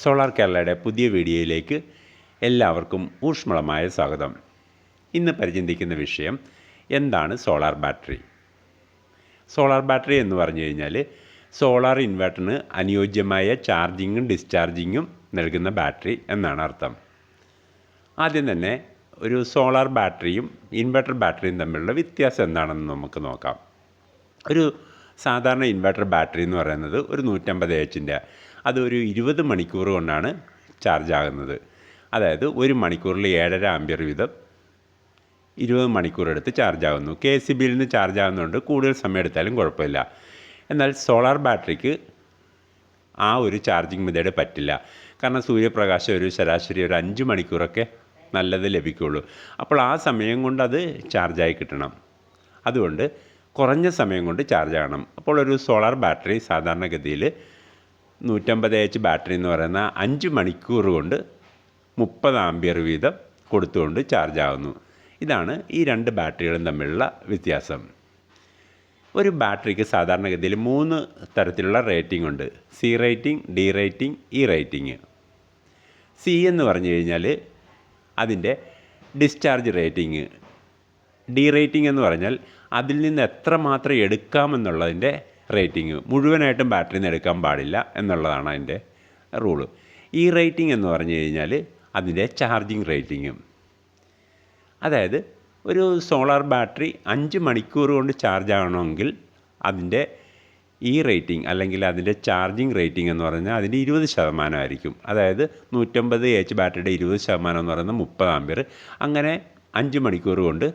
Solar കേരളയുടെ പുതിയ വീഡിയോയിലേക്ക് എല്ലാവർക്കും ഊഷ്മളമായ സ്വാഗതം. ഇന്ന് പരിചിന്തിക്കുന്ന വിഷയം എന്താണ് സോളാർ ബാറ്ററി. സോളാർ ബാറ്ററി എന്ന് പറഞ്ഞു കഴിഞ്ഞാൽ സോളാർ ഇൻവെർട്ടറിന് അനുയോജ്യമായ ചാർജിങ്ങും ഡിസ്ചാർജിങ്ങും നൽകുന്ന ബാറ്ററി എന്നാണ് അർത്ഥം. ആദ്യം തന്നെ ഒരു സോളാർ ബാറ്ററിയും ഇൻവെർട്ടർ ബാറ്ററിയും തമ്മിലുള്ള വ്യത്യാസം എന്താണെന്ന് നമുക്ക് നോക്കാം. ഒരു സാധാരണ ഇൻവെർട്ടർ ബാറ്ററി എന്ന് പറയുന്നത് ഒരു 150 എച്ചിൻ്റെ, അത് ഒരു 20 മണിക്കൂർ കൊണ്ടാണ് ചാർജ് ആകുന്നത്. അതായത് ഒരു മണിക്കൂറിൽ 7.5 ആമ്പിയർ വീതം 20 മണിക്കൂർ എടുത്ത് ചാർജ് ആകുന്നു. KCBയിൽ നിന്ന് ചാർജ് ആകുന്നതുകൊണ്ട് കൂടുതൽ സമയം എടുത്താലും കുഴപ്പമില്ല. എന്നാൽ സോളാർ ബാറ്ററിക്ക് ആ ഒരു ചാർജിങ് മെത്തേഡ് പറ്റില്ല. കാരണം സൂര്യപ്രകാശം ഒരു ശരാശരി ഒരു 5 മണിക്കൂറൊക്കെ നല്ലത് ലഭിക്കുകയുള്ളൂ. അപ്പോൾ ആ സമയം കൊണ്ട് അത് ചാർജായി കിട്ടണം. അതുകൊണ്ട് കുറഞ്ഞ സമയം കൊണ്ട് ചാർജ് ആകണം. അപ്പോൾ ഒരു സോളാർ ബാറ്ററി സാധാരണഗതിയിൽ 150 എച്ച് ബാറ്ററി എന്ന് പറയുന്ന 5 മണിക്കൂർ കൊണ്ട് 30 ആമ്പിയർ വീതം കൊടുത്തുകൊണ്ട് ചാർജ് ആകുന്നു. ഇതാണ് ഈ രണ്ട് ബാറ്ററികളും തമ്മിലുള്ള വ്യത്യാസം. ഒരു ബാറ്ററിക്ക് സാധാരണഗതിയിൽ 3 തരത്തിലുള്ള റേറ്റിംഗ് ഉണ്ട്. C rating, D rating, E rating. C എന്ന് പറഞ്ഞു കഴിഞ്ഞാൽ അതിൻ്റെ ഡിസ്ചാർജ് റേറ്റിംഗ്. ഡി റേറ്റിംഗ് എന്ന് പറഞ്ഞാൽ അതിൽ നിന്ന് എത്രമാത്രം എടുക്കാമെന്നുള്ളതിൻ്റെ റേറ്റിംഗ്. മുഴുവനായിട്ടും ബാറ്ററിയിൽ നിന്ന് എടുക്കാൻ പാടില്ല എന്നുള്ളതാണ് അതിൻ്റെ റൂള്. ഈ റേറ്റിംഗ് എന്ന് പറഞ്ഞു കഴിഞ്ഞാൽ അതിൻ്റെ ചാർജിങ് റേറ്റിംഗും. അതായത് ഒരു സോളാർ ബാറ്ററി 5 മണിക്കൂർ കൊണ്ട് ചാർജ് ആകണമെങ്കിൽ അതിൻ്റെ ഈ റേറ്റിംഗ് അല്ലെങ്കിൽ അതിൻ്റെ ചാർജിങ് റേറ്റിംഗ് എന്ന് പറഞ്ഞാൽ അതിൻ്റെ 20% ആയിരിക്കും. അതായത് 150 എച്ച് ബാറ്ററിയുടെ 20% എന്ന് പറയുന്നത് 30 ആമ്പിയർ. അങ്ങനെ 5 മണിക്കൂർ കൊണ്ട്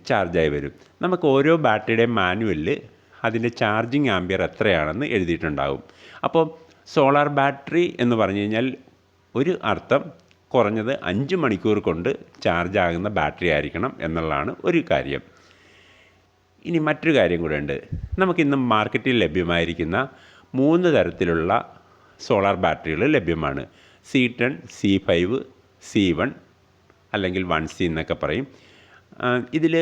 ചാർജായി വരും. നമുക്ക് ഓരോ ബാറ്ററിയുടെയും മാനുവലിൽ അതിൻ്റെ ചാർജിങ് ആമ്പിയർ എത്രയാണെന്ന് എഴുതിയിട്ടുണ്ടാകും. അപ്പോൾ സോളാർ ബാറ്ററി എന്ന് പറഞ്ഞു കഴിഞ്ഞാൽ ഒരു അർത്ഥം കുറഞ്ഞത് 5 മണിക്കൂർ കൊണ്ട് ചാർജ് ആകുന്ന ബാറ്ററി ആയിരിക്കണം എന്നുള്ളതാണ് ഒരു കാര്യം. ഇനി മറ്റൊരു കാര്യം കൂടെ ഉണ്ട്. നമുക്കിന്ന് മാർക്കറ്റിൽ ലഭ്യമായിരിക്കുന്ന 3 തരത്തിലുള്ള സോളാർ ബാറ്ററികൾ ലഭ്യമാണ്. C10, C5, C1 അല്ലെങ്കിൽ 1C എന്നൊക്കെ പറയും. ഇതിൽ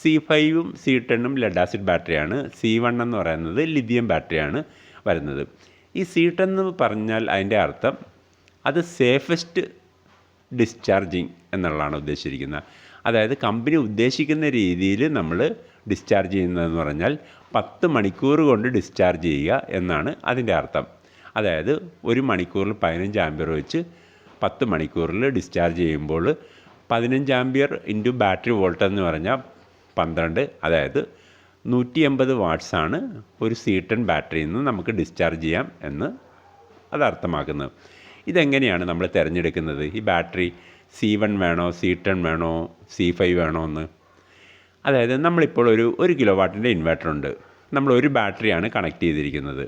C5ഉം C10ഉം ലെഡ് ആസിഡ് ബാറ്ററിയാണ്. C1 എന്ന് പറയുന്നത് ലിഥിയം ബാറ്ററിയാണ് വരുന്നത്. ഈ C10 എന്ന് പറഞ്ഞാൽ അതിൻ്റെ അർത്ഥം അത് സേഫസ്റ്റ് ഡിസ്ചാർജിങ് എന്നുള്ളതാണ് ഉദ്ദേശിച്ചിരിക്കുന്നത്. അതായത് കമ്പനി ഉദ്ദേശിക്കുന്ന രീതിയിൽ നമ്മൾ ഡിസ്ചാർജ് ചെയ്യുന്നതെന്ന് പറഞ്ഞാൽ 10 മണിക്കൂർ കൊണ്ട് ഡിസ്ചാർജ് ചെയ്യുക എന്നാണ് അതിൻ്റെ അർത്ഥം. അതായത് ഒരു മണിക്കൂറിൽ 15 ആമ്പിയർ വെച്ച് 10 മണിക്കൂറിൽ ഡിസ്ചാർജ് ചെയ്യുമ്പോൾ 15 ആമ്പിയർ ഇൻറ്റു ബാറ്ററി വോൾട്ട് എന്ന് പറഞ്ഞാൽ 12, അതായത് 180 വാട്ട്സാണ് ഒരു C10 ബാറ്ററിയിൽ നിന്ന് നമുക്ക് ഡിസ്ചാർജ് ചെയ്യാം എന്ന് അത് അർത്ഥമാക്കുന്നത്. ഇതെങ്ങനെയാണ് നമ്മൾ തിരഞ്ഞെടുക്കുന്നത്? ഈ ബാറ്ററി C1 വേണോ, C10 വേണോ, C5 വേണോ എന്ന്? അതായത് നമ്മളിപ്പോൾ ഒരു കിലോ വാട്ടിൻ്റെ ഇൻവെർട്ടർ ഉണ്ട്. നമ്മൾ ഒരു ബാറ്ററിയാണ് കണക്ട് ചെയ്തിരിക്കുന്നത്.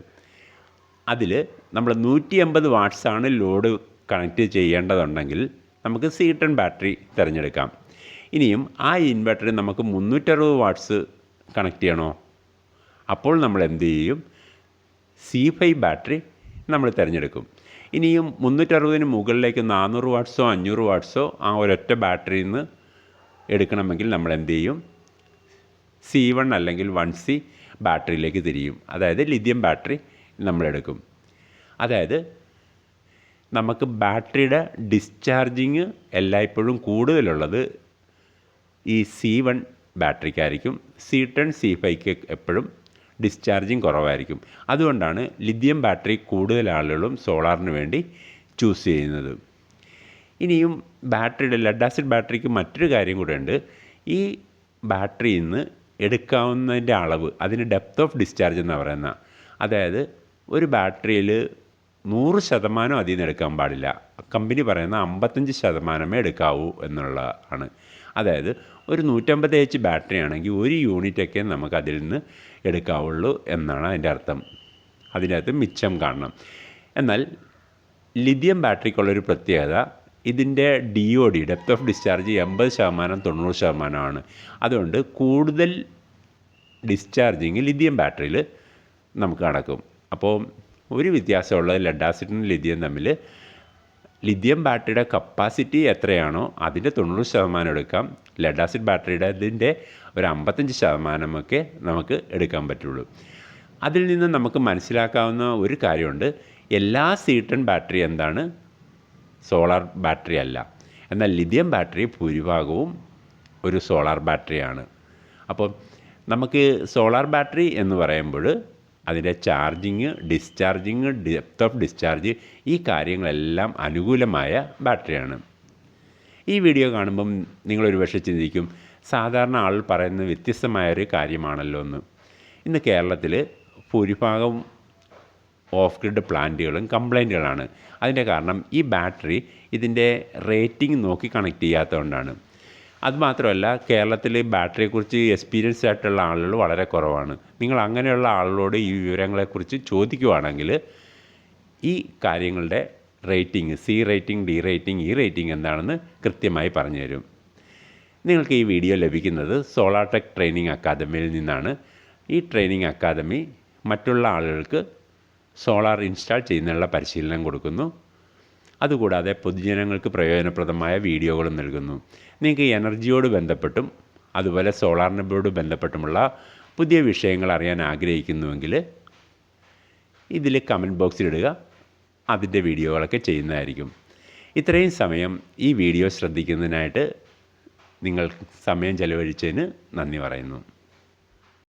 അതിൽ നമ്മൾ 180 വാട്ട്സാണ് ലോഡ് കണക്ട് ചെയ്യേണ്ടതുണ്ടെങ്കിൽ നമുക്ക് C10 ബാറ്ററി തിരഞ്ഞെടുക്കാം. ഇനിയും ആ ഇൻവെർട്ടറിൽ നമുക്ക് 360 വാട്ട്സ് കണക്ട് ചെയ്യണോ? അപ്പോൾ നമ്മൾ എന്ത് ചെയ്യും? C5 ബാറ്ററി നമ്മൾ തിരഞ്ഞെടുക്കും. ഇനിയും 360 മുകളിലേക്ക് 400 വാട്ട്സോ 500 വാട്ട്സോ ആ ഒരൊറ്റ ബാറ്ററിയിൽ നിന്ന് എടുക്കണമെങ്കിൽ നമ്മൾ എന്ത് ചെയ്യും? C1 അല്ലെങ്കിൽ 1C ബാറ്ററിയിലേക്ക് തിരിയും. അതായത് ലിഥിയം ബാറ്ററി നമ്മളെടുക്കും. അതായത് നമുക്ക് ബാറ്ററിയുടെ ഡിസ്ചാർജിങ് എല്ലായ്പ്പോഴും കൂടുതലുള്ളത് ഈ C1 ബാറ്ററിക്കായിരിക്കും. C10, C5ക്ക് എപ്പോഴും ഡിസ്ചാർജിങ് കുറവായിരിക്കും. അതുകൊണ്ടാണ് ലിഥിയം ബാറ്ററി കൂടുതൽ ആളുകളും സോളാറിന് വേണ്ടി ചൂസ് ചെയ്യുന്നത്. ഇനിയും ബാറ്ററിയുടെ ലെഡ് ആസിഡ് ബാറ്ററിക്ക് മറ്റൊരു കാര്യം കൂടെ ഉണ്ട്. ഈ ബാറ്ററിയിൽ നിന്ന് എടുക്കാവുന്നതിൻ്റെ അളവ്, അതിന് ഡെപ്ത് ഓഫ് ഡിസ്ചാർജ് എന്ന് പറയുന്ന, അതായത് ഒരു ബാറ്ററിയിൽ 100% അതിൽ നിന്ന് എടുക്കാൻ പാടില്ല. കമ്പനി പറയുന്ന 55% എടുക്കാവൂ എന്നുള്ളതാണ്. അതായത് ഒരു 150 എച്ച് ബാറ്ററി ആണെങ്കിൽ 1 യൂണിറ്റൊക്കെ നമുക്ക് അതിൽ നിന്ന് എടുക്കാവുള്ളൂ എന്നാണ് അതിൻ്റെ അർത്ഥം. അതിനകത്ത് മിച്ചം കാണണം. എന്നാൽ ലിഥിയം ബാറ്ററിക്കുള്ളൊരു പ്രത്യേകത, ഇതിൻ്റെ DOD ഡെപ്ത് ഓഫ് ഡിസ്ചാർജ് 80%, 90% അതുകൊണ്ട് കൂടുതൽ ഡിസ്ചാർജിങ് ലിഥിയം ബാറ്ററിയിൽ നമുക്ക് നടക്കും. അപ്പോൾ ഒരു വ്യത്യാസമുള്ളത് ലെഡ് ആസിഡും ലിഥിയം തമ്മിൽ. ലിഥിയം ബാറ്ററിയുടെ കപ്പാസിറ്റി എത്രയാണോ അതിൻ്റെ 90% എടുക്കാം. ലെഡ് ആസിഡ് ബാറ്ററിയുടെ ഇതിൻ്റെ ഒരു 55% നമുക്ക് എടുക്കാൻ പറ്റുള്ളൂ. അതിൽ നിന്ന് നമുക്ക് മനസ്സിലാക്കാവുന്ന ഒരു കാര്യമുണ്ട്. എല്ലാ സീട്ടൺ ബാറ്ററി എന്താണ് സോളാർ ബാറ്ററി അല്ല. എന്നാൽ ലിഥിയം ബാറ്ററി ഭൂരിഭാഗവും ഒരു സോളാർ ബാറ്ററിയാണ്. അപ്പോൾ നമുക്ക് സോളാർ ബാറ്ററി എന്ന് പറയുമ്പോൾ അതിൻ്റെ charging, discharging, depth of discharge, ഈ കാര്യങ്ങളെല്ലാം അനുകൂലമായ ബാറ്ററിയാണ്. ഈ വീഡിയോ കാണുമ്പം നിങ്ങളൊരു പക്ഷേ ചിന്തിക്കും, സാധാരണ ആൾ പറയുന്നത് വ്യത്യസ്തമായൊരു കാര്യമാണല്ലോ എന്ന്. ഇന്ന് കേരളത്തിൽ ഭൂരിഭാഗം ഓഫ് ഗ്രിഡ് പ്ലാന്റുകളും കംപ്ലൈൻറ്റുകളാണ്. അതിൻ്റെ കാരണം ഈ ബാറ്ററി ഇതിൻ്റെ റേറ്റിംഗ് നോക്കി കണക്ട് ചെയ്യാത്തതുകൊണ്ടാണ്. അതുമാത്രമല്ല, കേരളത്തിൽ ബാറ്ററിയെക്കുറിച്ച് എക്സ്പീരിയൻസ് ആയിട്ടുള്ള ആളുകൾ വളരെ കുറവാണ്. നിങ്ങൾ അങ്ങനെയുള്ള ആളുകളോട് ഈ വിവരങ്ങളെക്കുറിച്ച് ചോദിക്കുവാണെങ്കിൽ ഈ കാര്യങ്ങളുടെ rating, C rating, D rating, E rating എന്താണെന്ന് കൃത്യമായി പറഞ്ഞു തരും. നിങ്ങൾക്ക് ഈ വീഡിയോ ലഭിക്കുന്നത് സോളാർ ടെക് ട്രെയിനിങ് അക്കാദമിയിൽ നിന്നാണ്. ഈ ട്രെയിനിങ് അക്കാദമി മറ്റുള്ള ആളുകൾക്ക് സോളാർ ഇൻസ്റ്റാൾ ചെയ്യുന്നതിനുള്ള പരിശീലനം കൊടുക്കുന്നു. അതുകൂടാതെ പൊതുജനങ്ങൾക്ക് പ്രയോജനപ്രദമായ വീഡിയോകളും നൽകുന്നു. നിങ്ങൾക്ക് എനർജിയോട് ബന്ധപ്പെട്ടും അതുപോലെ സോളാറിനോട് ബന്ധപ്പെട്ടുമുള്ള പുതിയ വിഷയങ്ങൾ അറിയാൻ ആഗ്രഹിക്കുന്നുവെങ്കിൽ ഇതിൽ കമൻറ്റ് ബോക്സിലിടുക, അതിൻ്റെ വീഡിയോകളൊക്കെ ചെയ്യുന്നതായിരിക്കും. ഇത്രയും സമയം ഈ വീഡിയോ ശ്രദ്ധിക്കുന്നതിനായിട്ട് നിങ്ങൾ സമയം ചെലവഴിച്ചതിന് നന്ദി പറയുന്നു.